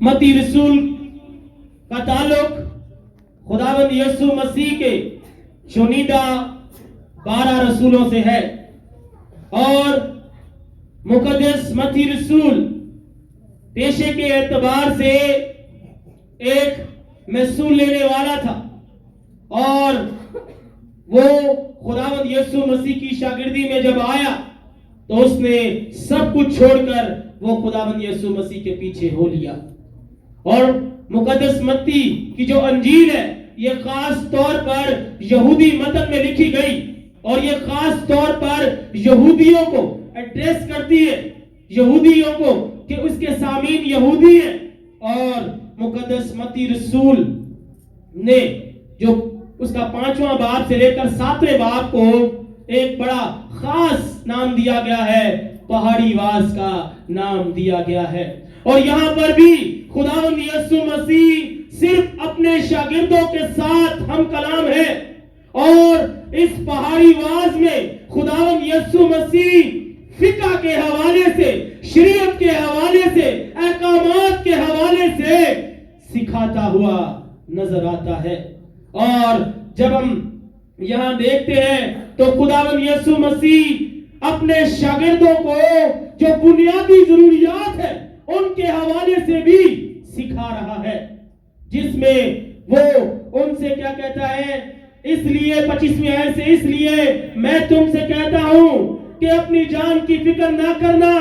मत्ती रसूल का ताल्लुक खुदावंद यीशु मसीह के चुनिंदा 12 रसूलों से है। और मुकद्दस मत्ती रसूल पेशे के एतबार से एक महसूल लेने वाला था और वो खुदावंद यीशु मसीह की शागिर्दी में जब आया तो उसने सब कुछ छोड़कर वो खुदावंद यीशु मसीह के पीछे हो लिया। और मुकद्दस मत्ती की जो अंजील है ये खास तौर पर यहूदी मतन में लिखी गई और ये खास तौर पर यहूदियों को एड्रेस करती है, यहूदियों को कि उसके सामीन यहूदी है। और मुकद्दस मत्ती रसूल ने जो उसका 5वां बाब से लेकर 7वें बाब को एक बड़ा खास नाम दिया गया है, पहाड़ी वास का नाम दिया गया है। और यहां पर भी खुदावंद यीशु मसीह सिर्फ अपने शागिर्दों के साथ हम कलाम है और इस पहाड़ी वास में खुदावंद यीशु मसीह फिका के हवाले से, शरीयत के हवाले से, अहकामात के हवाले से सिखाता हुआ नजर आता है। और जब हम यहां देखते हैं तो खुदावंद यीशु मसीह अपने शागिर्दों को जो बुनियादी जरूरियात है उनके हवाले से भी सिखा रहा है, जिसमें वो उनसे क्या कहता है, इसलिए 25वीं आयत से, इसलिए मैं तुमसे कहता हूं कि अपनी जान की फिक्र ना करना।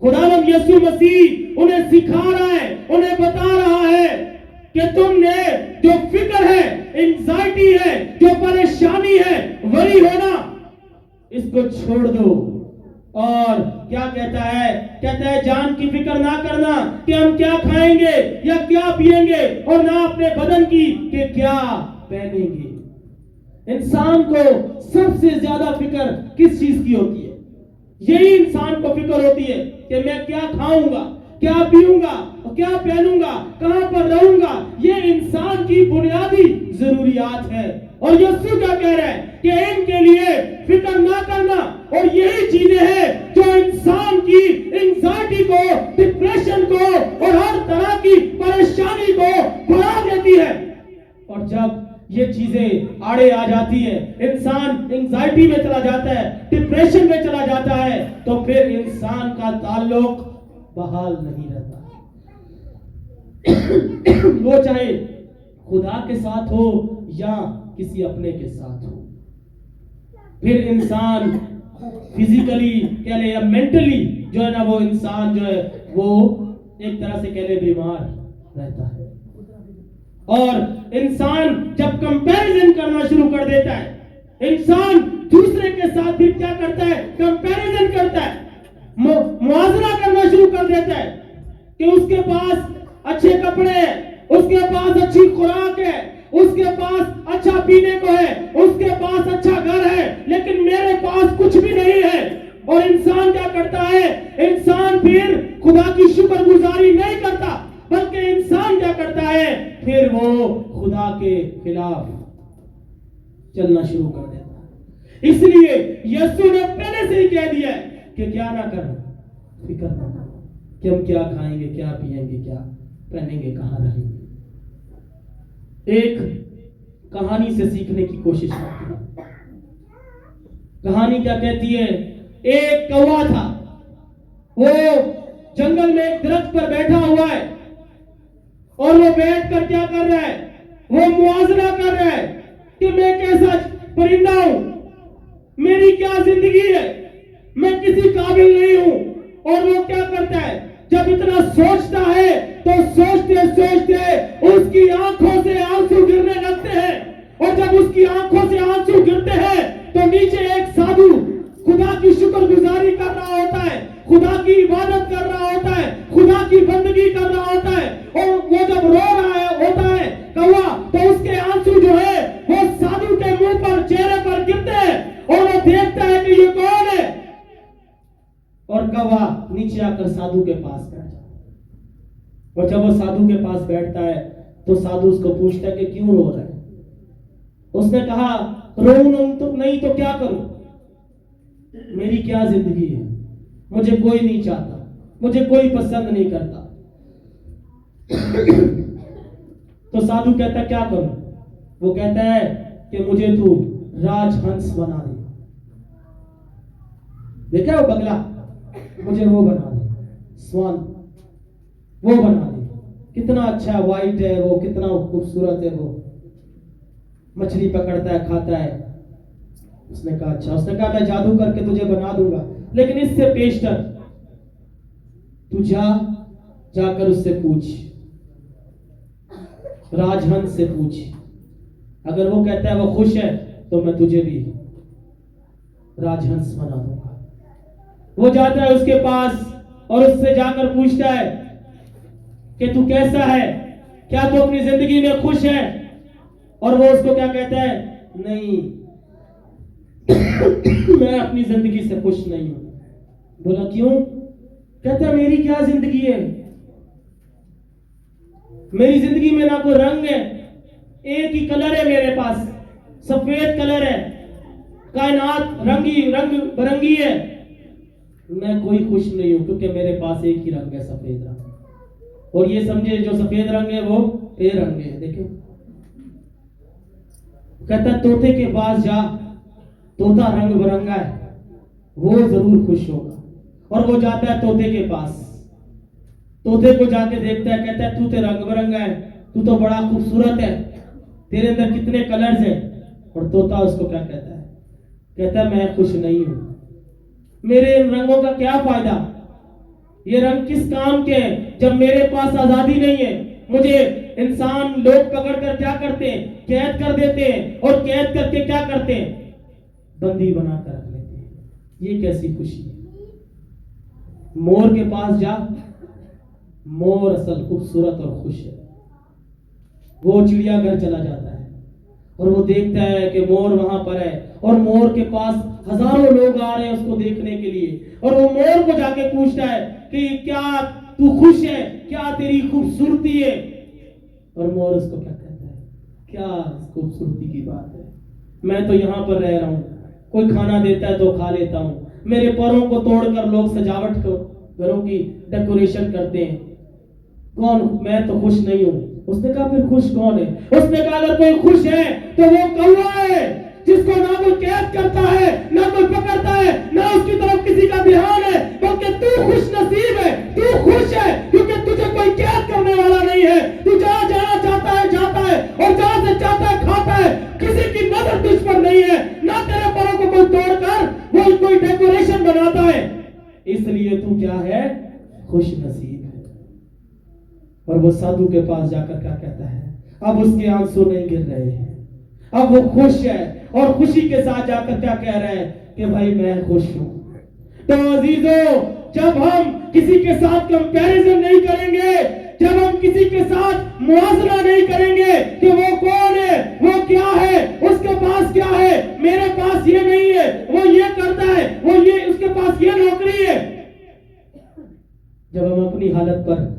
खुदावंद यीशु मसीह उन्हें सिखा रहा है, उन्हें बता रहा है कि तुमने जो फिक्र है, एंजाइटी है, जो परेशानी है, वरी होना, इसको छोड़ दो। और क्या कहता है? कहता है जान की फिक्र ना करना कि हम क्या खाएंगे या क्या पिएंगे और ना अपने बदन की कि क्या पहनेंगे। इंसान को सबसे ज्यादा फिक्र किस चीज की होती है? यही इंसान को फिक्र होती है कि मैं क्या खाऊंगा, क्या पीऊंगा और क्या पहनूंगा, कहां पर रहूंगा। ये इंसान की बुनियादी जरूरियात है। और यीशु क्या कह रहा है कि इनके लिए फिक्र ना करना। और यही चीजें हैं जो इंसान की एंजाइटी को, डिप्रेशन को और हर तरह की परेशानी को बढ़ा देती है। और जब ये चीजें आड़े आ जाती है, इंसान एंजाइटी में चला जाता है, डिप्रेशन में चला जाता है, तो फिर इंसान का ताल्लुक बहाल नहीं रहता। वो चाहे खुदा के साथ हो या किसी अपने के साथ हो, फिर इंसान फिजिकली कह ले या मेंटली जो है ना, वो इंसान जो है वो एक तरह से कह ले बीमार रहता है। और इंसान जब कंपैरिजन करना शुरू कर देता है, इंसान दूसरे के साथ फिर क्या करता है? कंपैरिजन करता है, मुआवजा करना शुरू कर देता है कि उसके पास अच्छे कपड़े हैं, उसके पास अच्छी खुराक है, उसके पास अच्छा पीने को है, उसके पास अच्छा घर है, लेकिन मेरे पास कुछ भी नहीं है। और इंसान क्या करता है? इंसान फिर खुदा की शुक्रगुजारी नहीं करता, बल्कि इंसान क्या करता है? फिर वो खुदा के खिलाफ चलना शुरू कर देता है। इसलिए यीशु ने पहले से ही कह दिया है कि क्या ना करो, फिक्र ना करो कि हम क्या खाएंगे, क्या पिएंगे, क्या पहनेंगे, कहां रहेंगे। एक कहानी से सीखने की कोशिश करते हैं। कहानी क्या कहती है? एक कौवा था, वो जंगल में एक दरख्त पर बैठा हुआ है और वो बैठकर क्या कर रहा है? वो मुआवजा कर रहा है कि मैं कैसा परिंदा हूं, मेरी क्या जिंदगी है, मैं किसी काबिल नहीं हूं। और वो क्या करता है? जब इतना सोचता है तो सोचते सोचते उसकी आंखों से आंसू गिरने लगते हैं। और जब उसकी आंखों से आंसू गिरते हैं तो नीचे एक साधु खुदा की शुक्रगुजारी कर रहा होता है, खुदा की इबादत कर रहा होता है, खुदा की बंदगी कर रहा होता है। और वो जब रो रहा होता है कौवा, तो उसके आंसू जो है वो साधु के मुंह पर, चेहरे पर गिरते हैं और वो देखता है कि ये कौन है। और कौवा नीचे आकर साधु के पास बैठ जाता है। और जब वो साधु के पास बैठता है तो साधु उसको पूछता है कि क्यों रो रहा है। उसने कहा रो तो नहीं तो क्या करूं, मेरी क्या जिंदगी है, मुझे कोई नहीं चाहता, मुझे कोई पसंद नहीं करता। तो साधु कहता क्या करूं? वो कहता है कि मुझे तू राजहंस बना दे। देखा वो बगला, मुझे वो बना दे, स्वान वो बना दे। कितना अच्छा वाइट है वो, कितना खूबसूरत है वो, मछली पकड़ता है, खाता है। उसने कहा अच्छा, उसने कहा मैं जादू करके तुझे बना दूंगा, लेकिन इससे पेशतर तू जाकर उससे पूछ, राजहंस से पूछ, अगर वो कहता है वो खुश है तो मैं तुझे भी राजहंस बना दूंगा। वो जाता है उसके पास और उससे जाकर पूछता है कि तू कैसा है, क्या तू अपनी जिंदगी में खुश है? और वो उसको क्या कहता है? नहीं मैं अपनी जिंदगी से खुश नहीं हूं। बोला क्यों? कहता मेरी क्या जिंदगी है, मेरी जिंदगी में ना कोई रंग है, एक ही कलर है मेरे पास, सफेद कलर है, कायनात रंग बरंगी है, मैं कोई खुश नहीं हूं क्योंकि मेरे पास एक ही रंग है, सफेद रंग। और ये समझे जो सफेद रंग है वो ये रंग है। देखो कहता तोते के पास जा, तोता रंग बिरंगा है, वो जरूर खुश होगा। और वो जाता है तोते के पास, तोते को जाके देखता है, कहता है तू तो रंग बिरंगा है, तू तो बड़ा खूबसूरत है, तेरे अंदर कितने कलर्स हैं। और तोता उसको क्या कहता है? कहता है मैं खुश नहीं हूं, मेरे इन रंगों का क्या फायदा, ये रंग किस काम के हैं जब मेरे पास आजादी नहीं है। मुझे इंसान लोग पकड़कर क्या करते हैं? कैद कर देते हैं, और कैद करके क्या करते हैं? बंदी बनाकर रख लेते हैं। ये कैसी खुशी है? मोर के पास जा, मोर असल खूबसूरत और खुश है। वो चिड़ियाघर चला जाता है और वो देखता है कि मोर वहां पर है, और मोर के पास हजारों लोग आ रहे हैं उसको देखने के लिए। और वो मोर को जाके पूछता है कि क्या तू खुश है, क्या तेरी खूबसूरती है? और मोर उसको क्या कहता है? क्या खूबसूरती की बात है, मैं तो यहाँ पर रह रहा हूँ, कोई खाना देता है तो खा लेता हूँ, मेरे पैरों को तोड़कर लोग सजावट घरों की डेकोरेशन करते हैं, कौन, मैं तो खुश नहीं हूँ। उसने कहा फिर खुश कौन है? उसने कहा अगर कोई खुश है तो वो कौवा है, जिसको ना कोई कैद करता है, ना कोई पकड़ता है, ना उसकी तरफ किसी का ध्यान है, बल्कि तू खुश नसीब है, तू खुश है क्योंकि तुझे कोई कैद करने वाला नहीं है। तू जहां जाना चाहता है जाता है, और जहां से चाहता है खाता है, किसी की नजर तुझ पर नहीं है, ना तेरे पैरों को कोई तोड़कर वो कोई डेकोरेशन बनाता है, इसलिए तू क्या है? खुश नसीब है। और वो साधु के पास जाकर क्या कहता है? अब उसके आंसू नहीं गिर रहे हैं, अब वो खुश है, और खुशी के साथ जाकर क्या कह रहे हैं कि भाई मैं खुश हूं। तो अजीजों, जब हम किसी के साथ कंपैरिजन नहीं करेंगे, जब हम किसी के साथ मुआवजा नहीं करेंगे कि वो कौन है, वो क्या है, उसके पास क्या है, मेरे पास ये नहीं है, वो ये करता है, वो ये, उसके पास ये नौकरी है, जब हम अपनी हालत पर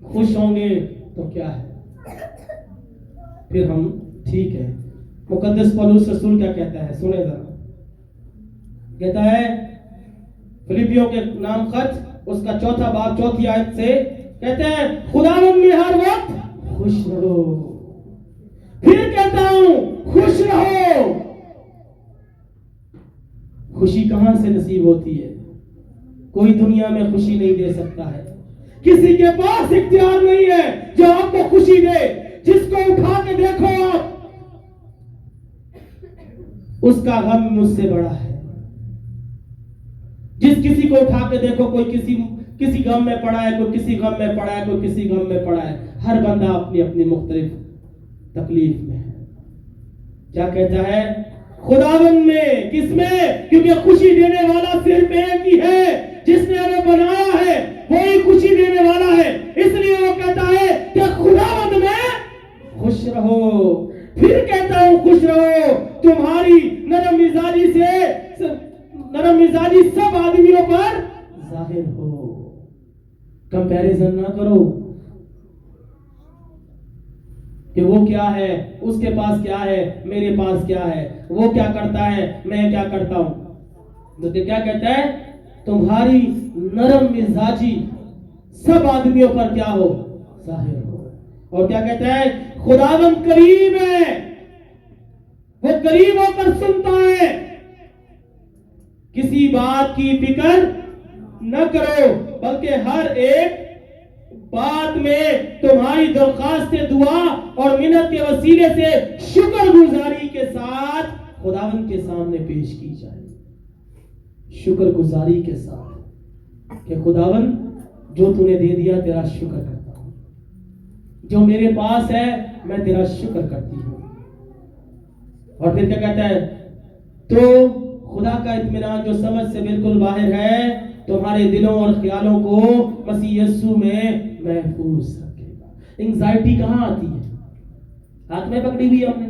खुश होंगे तो क्या है, फिर हम ठीक है। मुकद्दस पौलुस रसूल क्या कहता है? सुने जरा, कहता है फिलिपियों के नाम खत उसका 4 बाब 4 आयत से, कहता है खुदावंद में हर वक्त खुश रहो। फिर कहता हूं खुश रहो। खुशी कहां से नसीब होती है? कोई दुनिया में खुशी नहीं दे सकता है, किसी के पास इख्तियार नहीं है जो आपको खुशी दे। जिसको उठा के देखो आप, उसका गम मुझसे बड़ा है। जिस किसी को उठा के देखो, कोई किसी गम में पड़ा है, कोई किसी गम में पड़ा है, कोई किसी गम में पड़ा है, हर बंदा अपनी अपनी मुख्तलिफ तकलीफ में है। क्या कहता है? खुदावंद में, किसमें? क्योंकि खुशी देने वाला सिर्फ एक ही है, जिसने हमें बनाया है वही खुशी देने वाला है। इसलिए वो कहता है कि खुदावंद में खुश रहो। फिर कहता हूं खुश रहो, तुम्हारी नरम मिजाजी सब आदमियों पर जाहिर हो। कंपैरिजन ना करो कि वो क्या है, उसके पास क्या है, मेरे पास क्या है, वो क्या करता है, मैं क्या करता हूं। तो क्या कहता है? तुम्हारी नरम मिजाजी सब आदमियों पर क्या हो, जाहिर हो। और क्या कहता है, खुदावंद करीब है, वो करीब होकर सुनता है, किसी बात की फिक्र न करो, बल्कि हर एक बात में तुम्हारी दरखास्त दुआ और मिन्नत के वसीले से शुक्रगुजारी के साथ खुदावंद के सामने पेश की जाए। शुक्रगुजारी के साथ कि खुदावंद जो तूने दे दिया तेरा शुक्र करता हूं, जो मेरे पास है मैं तेरा शुक्र करती हूं। और फिर क्या कहता है, तो खुदा का इत्मीनान जो समझ से बिल्कुल बाहर है तुम्हारे दिलों और ख्यालों को मसीह यीशु में महफूज रखेगा। एंजाइटी कहां आती है, हाथ में पकड़ी हुई हमने,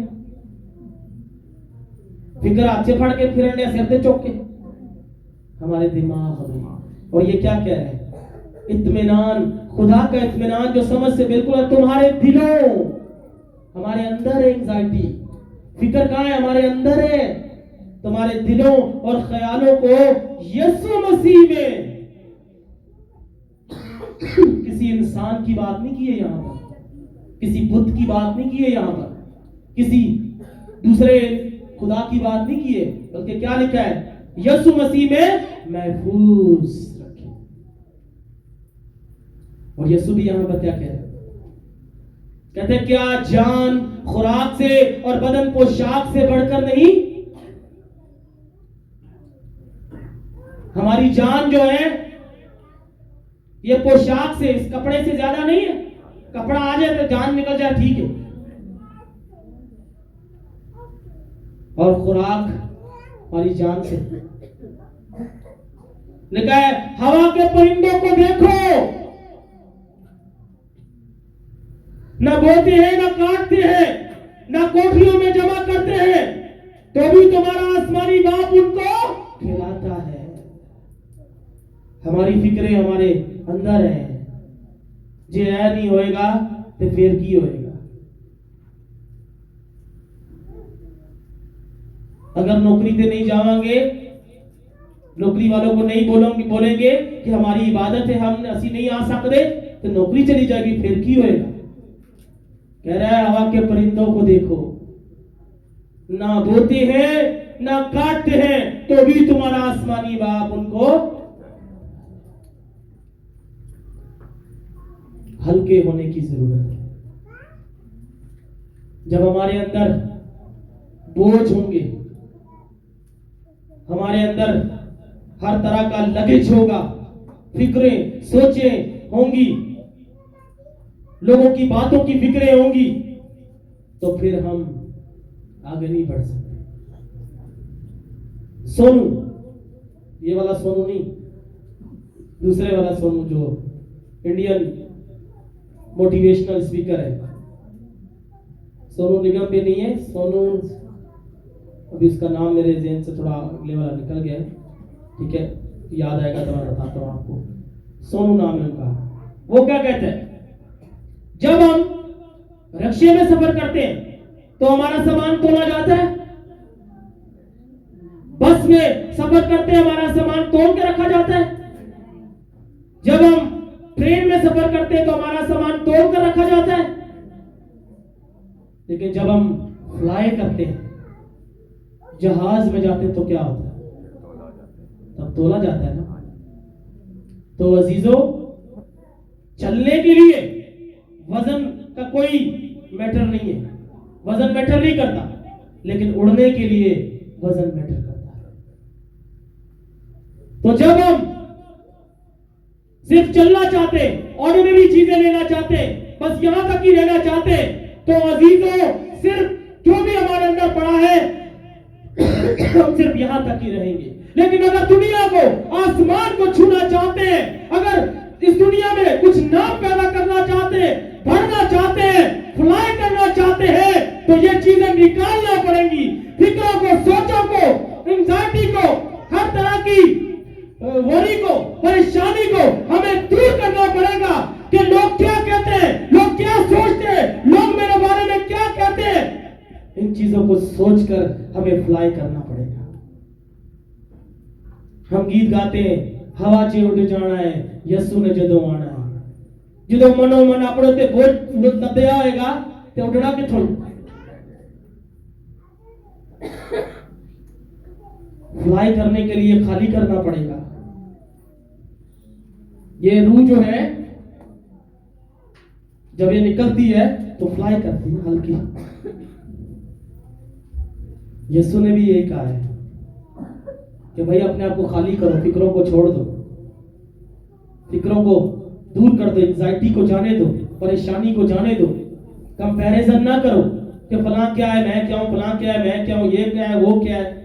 फिक्र हाथ से फाड़ के फिरने सिर पे चौक के हमारे दिमाग में। और ये क्या कह रहे हैं, इत्मीनान, खुदा का इत्मीनान जो समझ से बिल्कुल है तुम्हारे दिलों, हमारे अंदर है एंजाइटी, फिक्र कहां है, हमारे अंदर है। तुम्हारे दिलों और ख्यालों को यीशु मसीह में, किसी इंसान की बात नहीं की है यहां पर, किसी बुद्ध की बात नहीं की है यहां पर, किसी दूसरे खुदा की बात नहीं की है, बल्कि क्या लिखा है, यीशु मसीह में महफूज रखे। और यीशु भी यहां पर क्या कह रहे हैं, कहते हैं क्या जान खुराक से और बदन पोशाक से बढ़कर नहीं। हमारी जान जो है ये पोशाक से, इस कपड़े से ज्यादा नहीं है। कपड़ा आ जाए तो जान निकल जाए, ठीक है, और खुराक हमारी जान से। लिखा है हवा के परिंदों को देखो, न बोते हैं न काटते हैं न कोठरियों में जमा करते हैं, तो भी तुम्हारा आसमानी बाप उनको खिलाता है। हमारी फिक्रें हमारे अंदर है, जे ऐ नहीं होएगा तो फिर की होएगा। अगर नौकरी पे नहीं जावांगे, नौकरी वालों को नहीं बोलेंगे कि हमारी इबादत है, हम असी नहीं आ सकते, तो नौकरी चली जाएगी, फिर की होएगा। कह रहा है हवा के परिंदों को देखो, ना बोते हैं ना काटते हैं, तो भी तुम्हारा आसमानी बाप उनको। हल्के होने की जरूरत है। जब हमारे अंदर बोझ होंगे, हमारे अंदर हर तरह का लगेज होगा, फिक्रें सोचें होंगी, लोगों की बातों की फिक्रें होंगी, तो फिर हम आगे नहीं बढ़ सकते। सोनू, ये वाला सोनू नहीं, दूसरे वाला सोनू जो इंडियन मोटिवेशनल स्पीकर है, सोनू निगम भी नहीं है, सोनू, अभी उसका नाम मेरे ज़हन से थोड़ा अगले वाला निकल गया है, ठीक है, याद आएगा तो मैं बताता हूँ आपको। सोनू नाम है उनका। वो क्या कहते हैं, जब हम रिक्शे में सफर करते हैं तो हमारा सामान तोला जाता है, बस में सफर करते हैं हमारा सामान तोल के रखा जाता है, जब हम ट्रेन में सफर करते हैं तो हमारा सामान तोल कर रखा जाता है, लेकिन जब हम फ्लाई करते हैं, जहाज में जाते हैं, तो क्या होता है, तब तोला जाता है ना। तो अजीजों, चलने के लिए वजन का कोई मैटर नहीं है, वजन मैटर नहीं करता, लेकिन उड़ने के लिए वजन मैटर करता है। तो जब हम सिर्फ चलना चाहते, ऑर्डिनरी चीजें लेना चाहते, बस यहां तक ही रहना चाहते, तो अजीजों सिर्फ जो भी हमारे अंदर पड़ा है हम सिर्फ यहां तक ही रहेंगे। लेकिन अगर दुनिया को, आसमान को छूना चाहते हैं, अगर इस दुनिया में कुछ नाम पैदा करना चाहते हैं, बढ़ना चाहते हैं, फ्लाई करना चाहते हैं, तो ये चीजें निकालना पड़ेंगी। फिक्रों को, सोचों को, एंजाइटी को, हर तरह की वरी को, परेशानी को हमें दूर करना पड़ेगा कि लोग क्या कहते हैं, लोग क्या सोचते हैं, लोग मेरे बारे में क्या कहते हैं। इन चीजों को सोचकर हमें फ्लाई करना पड़ेगा। हम गीत गाते हैं, हवा चे उड़ जाना है, यीशु ने जदों आना है। जो मनो मन अपने ते बोझ नते आएगा ते उठना किथों। फ्लाई करने के लिए खाली करना पड़ेगा। ये रूह जो है जब ये निकलती है तो फ्लाई करती है हल्की। यीशु ने भी यही कहा है कि भाई अपने आप को खाली करो, फिक्रों को छोड़ दो, फिक्रों को दूर कर दो, एंजाइटी को जाने दो, परेशानी को जाने दो। कंपैरिजन ना करो कि फलां क्या है मैं क्या हूं, फलां क्या है मैं क्या हूं, ये क्या है वो क्या है।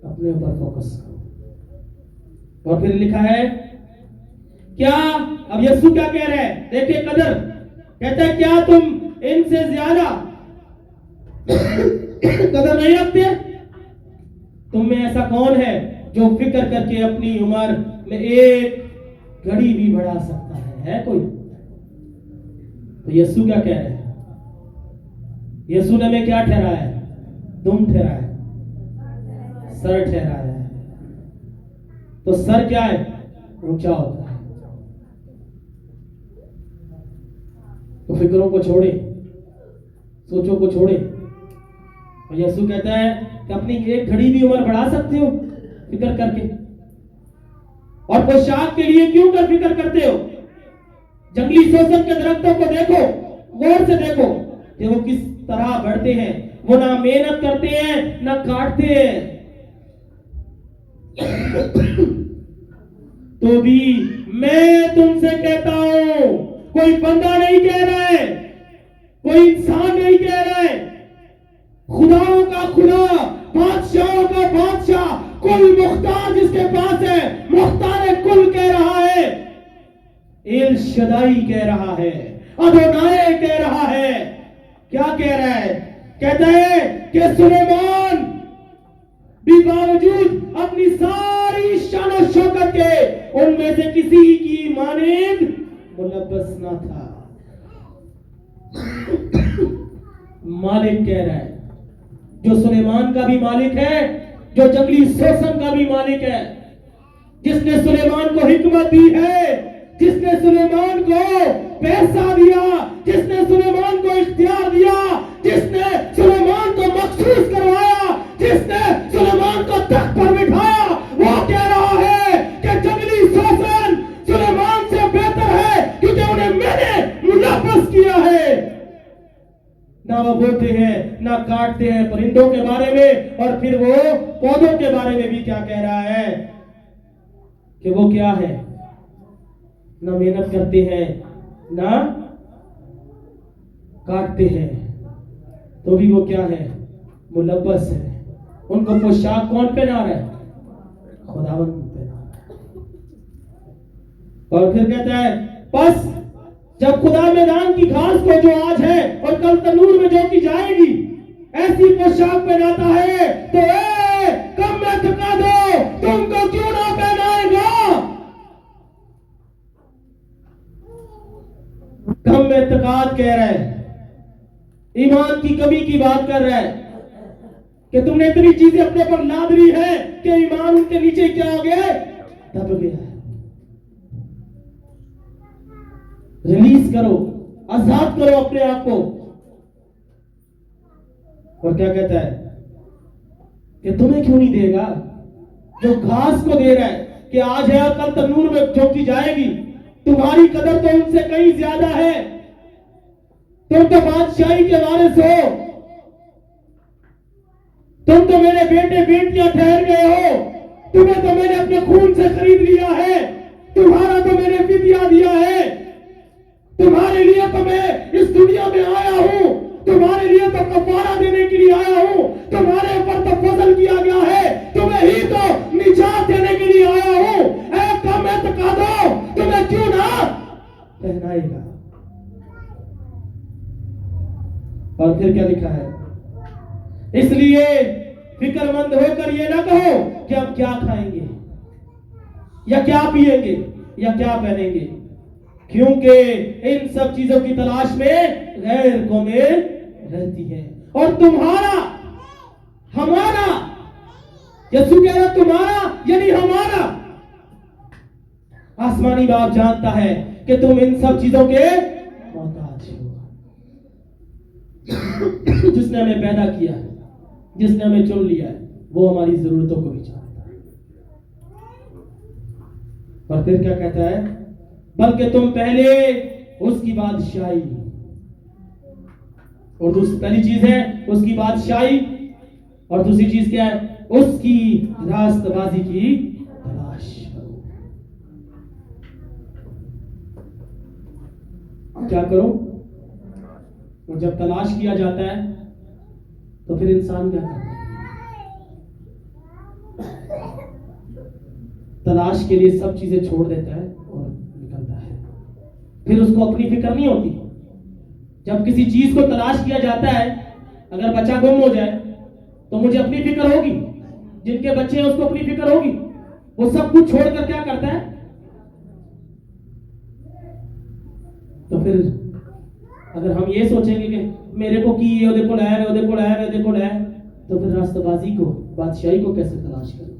अपने ऊपर फोकस करो। और फिर लिखा है क्या, अब यीशु क्या कह रहे हैं, देखिए कदर कहता है क्या तुम इनसे ज्यादा कदर नहीं रखते? तुम में ऐसा कौन है जो फिक्र करके अपनी उम्र में एक घड़ी भी बढ़ा सकता है कोई? तो यीशु क्या कह रहे हैं? यीशु ने में क्या ठहराया है? दुम ठहराया है, सर ठहराया है। तो सर क्या है? ऊंचा होता है। तो फिक्रों को छोड़े, सोचों को छोड़े। और यीशु कहता है कि अपनी एक घड़ी भी उम्र बढ़ा सकते हो फिक्र करके। और पोशाक के लिए क्यों कर फिक्र करते हो? जंगली शोषण के दरख्तों को देखो, गौर से देखो कि वो किस तरह बढ़ते हैं। वो ना मेहनत करते हैं ना काटते हैं। तो भी मैं तुमसे कहता हूं, कोई बंदा नहीं कह रहा है, कोई इंसान नहीं कह रहा है, खुदाओं का खुदा, बादशाहों का बादशाह, कुल मुख्तार जिसके पास है, मुख्तार कुल कह रहा है, एल शदाई कह रहा है, अदोनाय कह रहा है। क्या कह रहा है? कहता है कि सुलेमान भी बावजूद अपनी सारी शान और शौकत के उनमें से किसी की मानिंद मुलब्बस ना था। मालिक कह रहा है, जो सुलेमान का भी मालिक है, जो जंगली शोषण का भी मालिक है, जिसने सुलेमान को हिकमत दी है, जिसने सुलेमान को पैसा दिया, जिसने सुलेमान को इख्तियार दिया, जिसने सुलेमान को मखसूस करवाया, जिसने सुलेमान को तख्त पर बिठाया, वो कह रहा है कि जंगली शोषण सुलेमान से बेहतर है क्योंकि उन्हें मैंने मुलव्वस किया है। ना वो बोलते हैं ना काटते हैं परिंदों के बारे में, और फिर वो पौधों के बारे में भी क्या कह रहा है कि वो क्या है, ना मेहनत करते हैं ना काटते हैं, तो भी वो क्या है? मुलव्वस है। उनको पोशाक कौन पहना रहा है? खुदावंद पहना रहा है। और फिर कहता है बस जब खुदा मैदान की घास को जो आज है और कल तनूर में जो की जाएगी ऐसी पोशाक पहनाता है, तो कम में थका दो, तुमको क्यों ना पहनाएगा? कम में तकात कह रहा है, ईमान की कमी की बात कर रहा है कि तुमने इतनी चीजें अपने पर लाद ली है कि ईमान उनके नीचे क्या हो गया है? दब गया है। रिलीज करो, आजाद करो अपने आप को। और क्या कहता है कि तुम्हें क्यों नहीं देगा? जो घास को दे रहा है कि आज है कल तनूर में झोंकी जाएगी, तुम्हारी कदर तो उनसे कहीं ज्यादा है। तुम तो बादशाही के वारिस हो, तुम तो मेरे बेटे बेटियां ठहर गए हो, तुम्हें तो मैंने अपने खून से खरीद लिया है, तुम्हारा तो मैंने फिदिया दिया है, तुम्हारे लिए तो मैं इस दुनिया में आया हूं, तुम्हारे लिए तो कफारा देने के लिए आया हूं, तुम्हारे ऊपर तो फजल किया गया है, तुम्हें ही तो निजात देने के लिए आया हूं। ऐ कम एतकादो, तुम्हें क्यों ना पहनाएगा? और फिर क्या लिखा है? इसलिए फिक्रमंद होकर ये ना कहो कि हम क्या खाएंगे या क्या पिएंगे या क्या पहनेंगे, क्योंकि इन सब चीजों की तलाश में गैर कौमें रहती है। और तुम्हारा, हमारा, यीशु कह रहा तुम्हारा यानी हमारा आसमानी बाप जानता है कि तुम इन सब चीजों के मोहताज हो। जिसने हमें पैदा किया है, जिसने हमें चुन लिया है, वो हमारी जरूरतों को भी जानता है। और फिर क्या कहता है, बल्कि तुम पहले उसकी बादशाही, और दूसरी पहली चीज है उसकी बादशाही, और दूसरी चीज क्या है, उसकी रास्तबाजी की तलाश करो। क्या करो? और जब तलाश किया जाता है तो फिर इंसान क्या करता है? तलाश के लिए सब चीजें छोड़ देता है और निकलता है। फिर उसको अपनी फिक्र नहीं होती। जब किसी चीज को तलाश किया जाता है, अगर बच्चा गुम हो जाए तो मुझे अपनी फिक्र होगी, जिनके बच्चे हैं उसको अपनी फिक्र होगी। वो सब कुछ छोड़कर क्या करता है? तो फिर अगर हम ये सोचेंगे कि मेरे को की ये ओदे को लाया, ओदे को लाया, ओदे को लाया, तो फिर रास्तबाजी को, बादशाही को कैसे तलाश करें?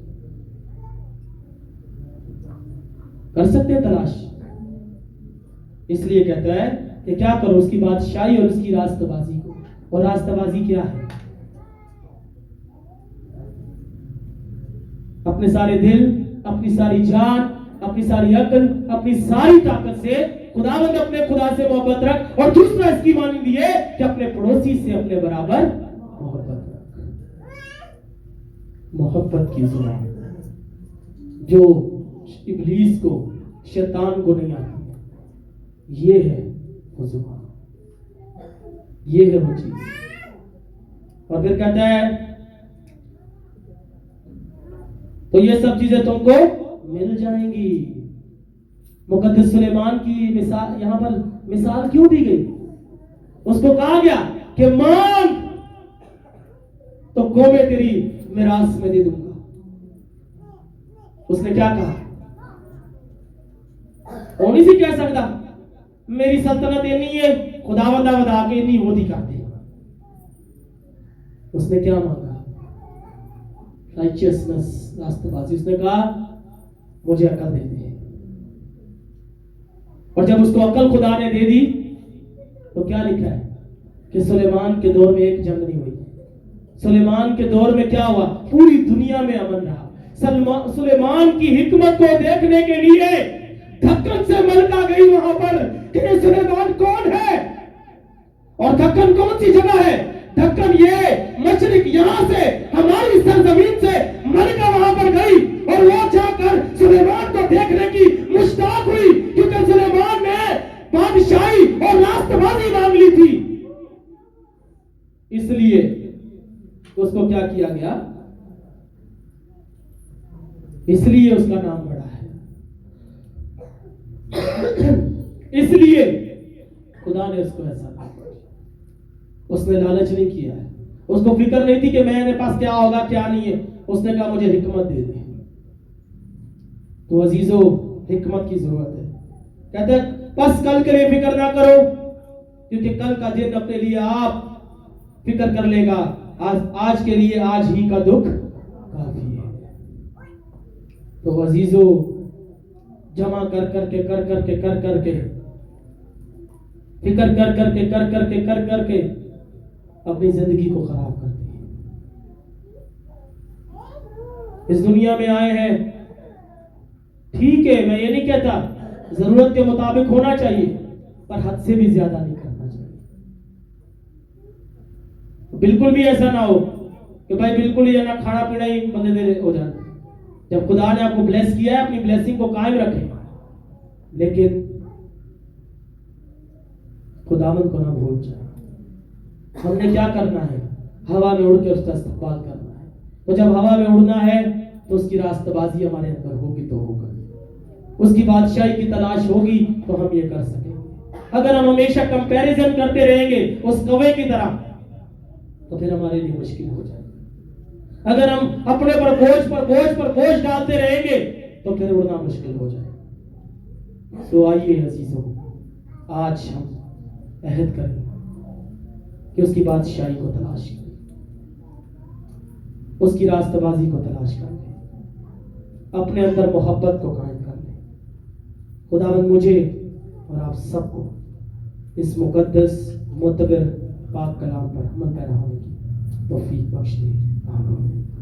कर सकते हैं तलाश? इसलिए कहता है कि क्या करो, उसकी बादशाही और उसकी रास्तबाजी को। और रास्तबाजी क्या है? अपने सारे दिल, अपनी सारी जान, अपनी सारी अक्ल, अपनी सारी ताकत से खुदावंद अपने खुदा से मोहब्बत रख। और दूसरा इसकी मानी है कि अपने पड़ोसी से अपने बराबर मोहब्बत रख। मोहब्बत की जुबान जो इब्लीस को, शैतान को नहीं आती, ये है वो जुबान, ये है वो चीज। और फिर कहता है तो ये सब चीजें तुमको मिल जाएंगी। मुकद्दस सुलेमान की मिसाल, यहां पर मिसाल क्यों दी गई? उसको कहा गया कि मांग तो मैं तेरी मिरास में दे दूंगा। उसने क्या कहा? वो नहीं सी कह सकता मेरी सल्तनत इतनी है, खुदावंद बता के नहीं वो कर दे। उसने क्या मांगा? राइचियसनेस, रास्तबाजी। उसने कहा मुझे अकल दे दे। और जब उसको अकल खुदा ने दे दी तो क्या लिखा है कि सुलेमान के दौर में एक जंग नहीं हुई। सुलेमान के दौर में क्या हुआ? पूरी दुनिया में अमन रहा। सुलेमान की हिकमत को देखने के लिए धक्कन से मलका गई वहां पर कि सुलेमान कौन है। और धक्कन कौन सी जगह है? धक्कन ये मशरिक, यहां से हमारी सरजमीन से मलका वहां पर गई और वो जाकर सुलेमान को देखने की मुश्ताक हुई, क्योंकि सुलेमान ने बादशाही और रास्तबाजी मांग ली थी। इसलिए उसको क्या किया गया? इसलिए उसका नाम बड़ा है। इसलिए खुदा ने उसको ऐसा कहा। उसने लालच नहीं किया है, उसको फिक्र नहीं थी कि मेरे पास क्या होगा क्या नहीं है। उसने कहा मुझे हिकमत दे दे। तो अजीजों, हिकमत की जरूरत है। कहते हैं बस कल के लिए फिक्र ना करो, क्योंकि कल का दिन अपने लिए आप फिक्र कर लेगा। आज के लिए आज ही का दुख काफी है। तो अजीजों, जमा कर करके फिक्र कर करके अपनी जिंदगी को खराब करते हैं। इस दुनिया में आए हैं, ठीक है, मैं ये नहीं कहता, जरूरत के मुताबिक होना चाहिए, पर हद से भी ज्यादा नहीं करना चाहिए। बिल्कुल भी ऐसा ना हो कि भाई बिल्कुल ही ना खाना पीना ही बंदे दे हो जाए। जब खुदा ने आपको ब्लेस किया है, अपनी ब्लेसिंग को कायम रखें, लेकिन खुदावंद को ना भूल जाए। हमने क्या करना है? हवा में उड़ के उसका इस्तेमाल करना है। तो जब हवा में उड़ना है तो उसकी रास्तबाजी हमारे अंदर होगी तो होगा, उसकी बादशाही की तलाश होगी तो हम ये कर सकेंगे। अगर हम हमेशा कंपैरिजन करते रहेंगे उस कौवे की तरह, तो फिर हमारे लिए मुश्किल हो जाएगी। अगर हम अपने पर बोझ डालते रहेंगे तो फिर उड़ना मुश्किल हो जाएगा। तो आइए अजीजों, आज हम अहद करें कि उसकी बादशाही को तलाश करें, उसकी रास्तबाजी को तलाश करें, अपने अंदर मोहब्बत को कायम कर लें। खुदावंद मुझे और आप सबको इस मुकद्दस मुतबर पाक कलाम पर अमल पैरा होने की तौफीक बख्श दे। आमीन।